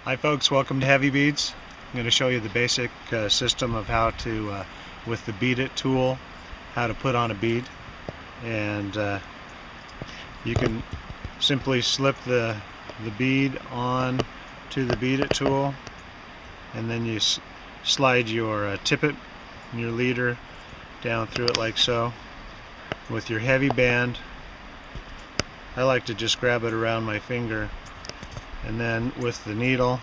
Hi folks, welcome to Hevi-Beads. I'm going to show you the basic system of how to, with the BEAD-IT tool, how to put on a bead. And you can simply slip the bead on to the BEAD-IT tool, and then you slide your tippet and your leader down through it like so. With your heavy band, I like to just grab it around my finger, and then with the needle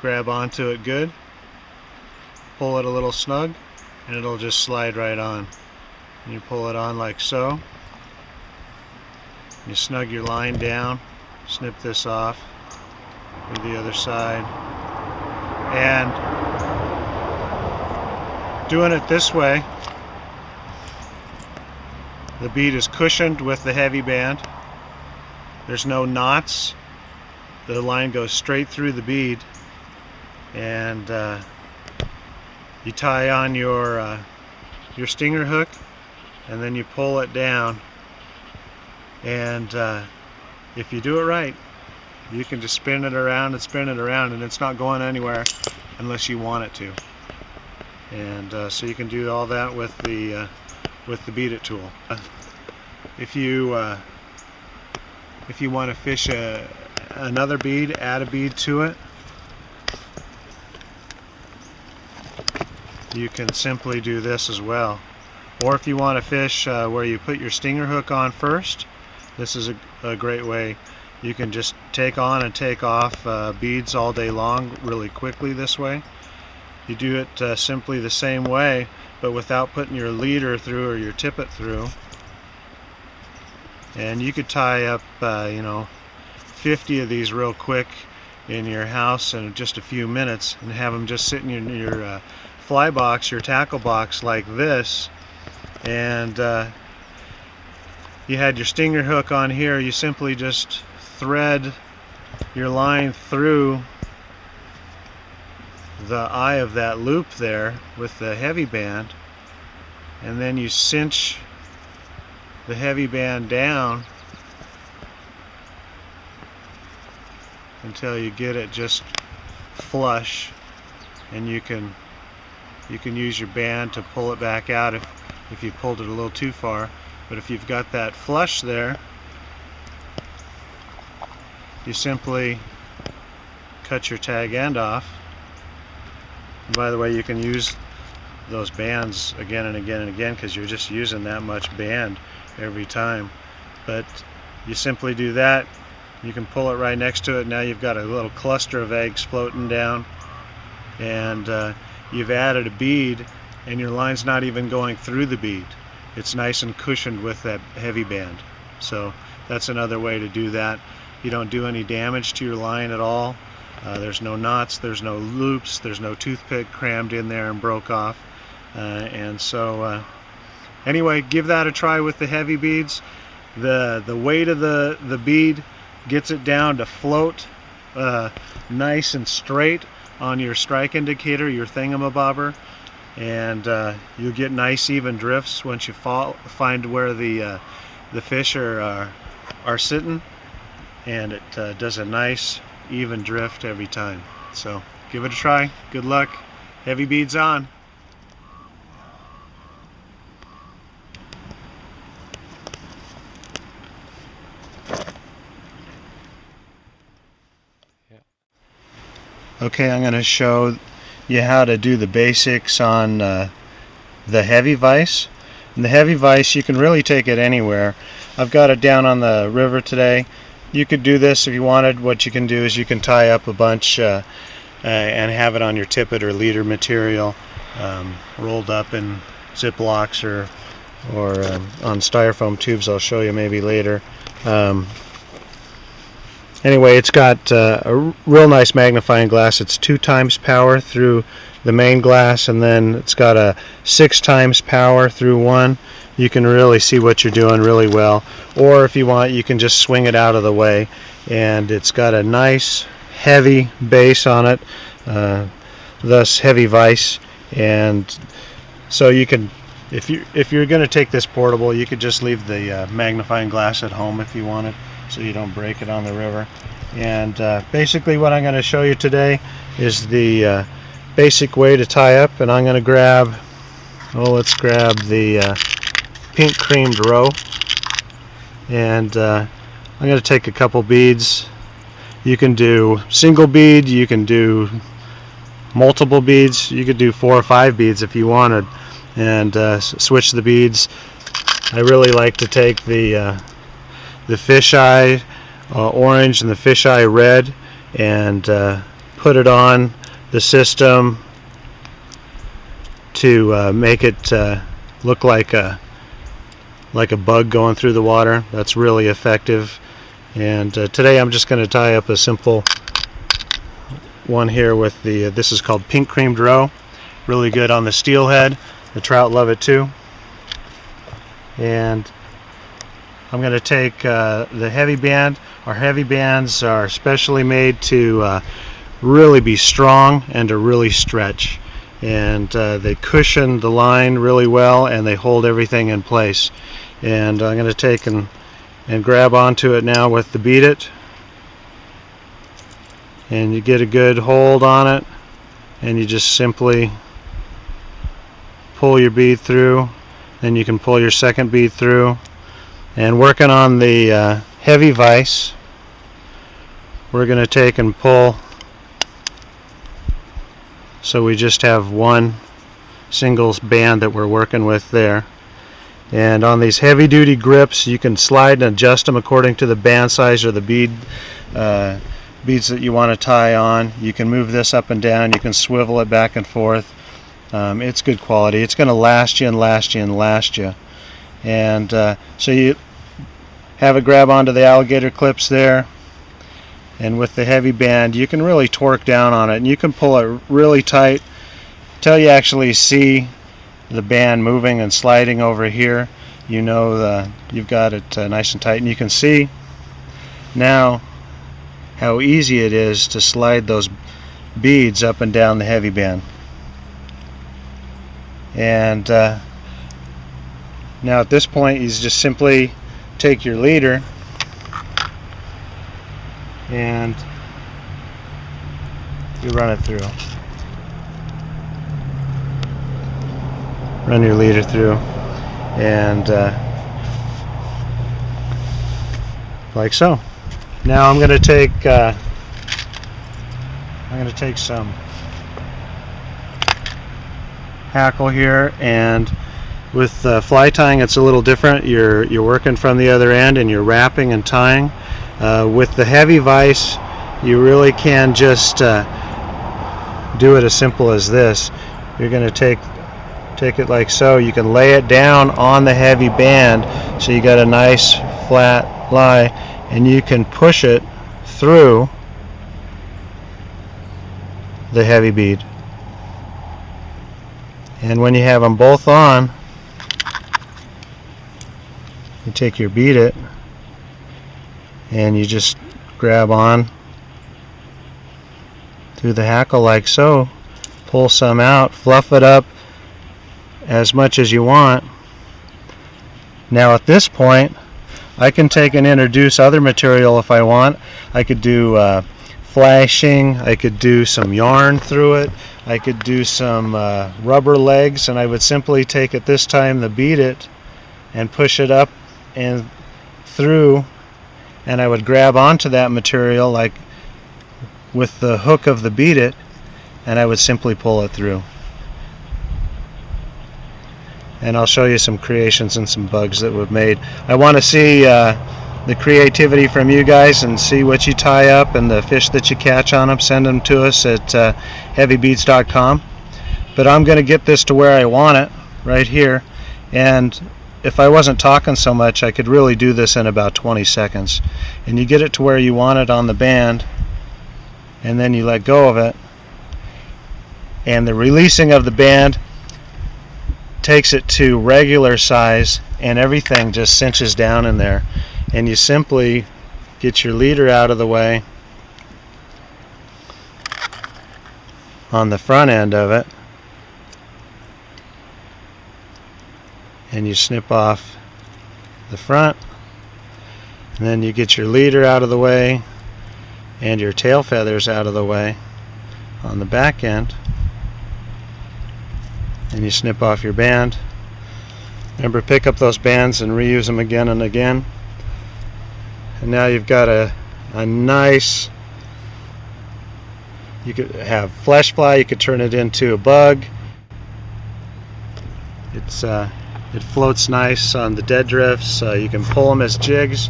grab onto it good, pull it a little snug, and it'll just slide right on. And you pull it on like so, you snug your line down, snip this off to the other side, and doing it this way, the bead is cushioned with the heavy band. There's no knots. The line goes straight through the bead, and you tie on your stinger hook, and then you pull it down. And if you do it right, you can just spin it around and spin it around, and it's not going anywhere unless you want it to. And so you can do all that with the BEAD-IT tool. If you want to fish another bead, add a bead to it, you can simply do this as well. Or if you want to fish where you put your stinger hook on first, this is a great way. You can just take on and take off beads all day long really quickly this way. You do it simply the same way, but without putting your leader through or your tippet through. And you could tie up 50 of these real quick in your house in just a few minutes, and have them just sitting in your fly box, your tackle box like this. And you had your stinger hook on here, you simply just thread your line through the eye of that loop there with the heavy band, and then you cinch the heavy band down until you get it just flush, and you can use your band to pull it back out if you pulled it a little too far. But if you've got that flush there, you simply cut your tag end off. And by the way, you can use those bands again and again and again, because you're just using that much band every time. But you simply do that, you can pull it right next to it. Now you've got a little cluster of eggs floating down, and you've added a bead, and your line's not even going through the bead. It's nice and cushioned with that heavy band. So that's another way to do that. You don't do any damage to your line at all. There's no knots, there's no loops, there's no toothpick crammed in there and broke off. And so anyway, give that a try with the Hevi-Beads. The weight of the bead gets it down to float nice and straight on your strike indicator, your thingamabobber, and you'll get nice even drifts once you find where the fish are sitting, and it does a nice even drift every time. So give it a try. Good luck. Hevi-Beads on. Okay, I'm going to show you how to do the basics on the Hevi-Vise. And the Hevi-Vise, you can really take it anywhere. I've got it down on the river today. You could do this if you wanted. What you can do is you can tie up a bunch and have it on your tippet or leader material, rolled up in Ziplocs or on styrofoam tubes. I'll show you maybe later. Anyway, it's got a real nice magnifying glass. It's 2 times power through the main glass, and then it's got a 6 times power through one. You can really see what you're doing really well. Or if you want, you can just swing it out of the way. And it's got a nice heavy base on it, thus Hevi-Vise. And so you can, if you're going to take this portable, you could just leave the magnifying glass at home if you wanted. so you don't break it on the river. And basically what I'm going to show you today is the basic way to tie up. And I'm going to grab, let's grab the pink creamed roe, and I'm going to take a couple beads. You can do single bead, you can do multiple beads, you could do 4 or 5 beads if you wanted, and switch the beads. I really like to take the fisheye orange and the fisheye red and put it on the system to make it look like a bug going through the water. That's really effective. And today I'm just going to tie up a simple one here with the this is called pink creamed roe. Really good on the steelhead. The trout love it too. And I'm going to take the Hevi-Band. Our Hevi-Bands are specially made to really be strong and to really stretch. And they cushion the line really well, and they hold everything in place. And I'm going to take and grab onto it now with the BEAD-IT. And you get a good hold on it, and you just simply pull your bead through. Then you can pull your second bead through. And working on the HEVI-VISE, we're going to take and pull so we just have one single band that we're working with there. And on these heavy duty grips, you can slide and adjust them according to the band size or the beads that you want to tie on. You can move this up and down, you can swivel it back and forth. It's good quality. It's going to last you and last you and last you. And so you have it grab onto the alligator clips there, and with the Hevi-Band you can really torque down on it, and you can pull it really tight till you actually see the band moving and sliding over here. You know you've got it nice and tight, and you can see now how easy it is to slide those beads up and down the Hevi-Band. And now at this point you just simply take your leader and you run it through. Run your leader through, and like so. Now I'm going to take some hackle here, and with fly tying it's a little different. You're working from the other end and you're wrapping and tying. With the Hevi-VISE you really can just do it as simple as this. You're going to take it like so. You can lay it down on the Hevi-Band so you got a nice flat lie, and you can push it through the heavy bead. And when you have them both on, you take your BEAD-IT and you just grab on through the hackle like so, pull some out, fluff it up as much as you want. Now at this point I can take and introduce other material if I want. I could do flashing, I could do some yarn through it, I could do some rubber legs, and I would simply take at this time the BEAD-IT and push it up and through, and I would grab onto that material like with the hook of the BEAD-IT, and I would simply pull it through. And I'll show you some creations and some bugs that we've made. I want to see the creativity from you guys and see what you tie up and the fish that you catch on them. Send them to us at Hevi-Beads.com. But I'm going to get this to where I want it, right here. And if I wasn't talking so much, I could really do this in about 20 seconds. And you get it to where you want it on the band, and then you let go of it. And the releasing of the band takes it to regular size, and everything just cinches down in there. And you simply get your leader out of the way on the front end of it, and you snip off the front, And then you get your leader out of the way and your tail feathers out of the way on the back end, and you snip off your band. Remember, pick up those bands and reuse them again and again. And now you've got a nice, you could have flesh fly, you could turn it into a bug. It floats nice on the dead drifts. You can pull them as jigs.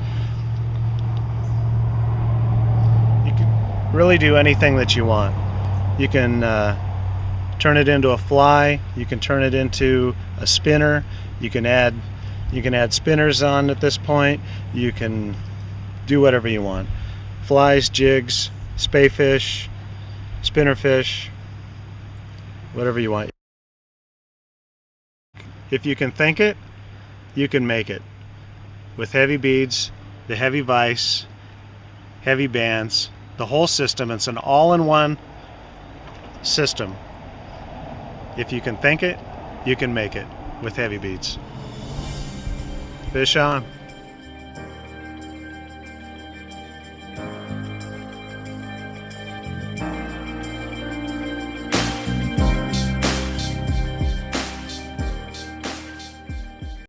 You can really do anything that you want. You can turn it into a fly. You can turn it into a spinner. You can add spinners on at this point. You can do whatever you want. Flies, jigs, spayfish, spinnerfish, whatever you want. If you can think it, you can make it. With Hevi-Beads, the Hevi-VISE, HEVI-BANDZ, the whole system. It's an all-in-one system. If you can think it, you can make it with Hevi-Beads. Fish on.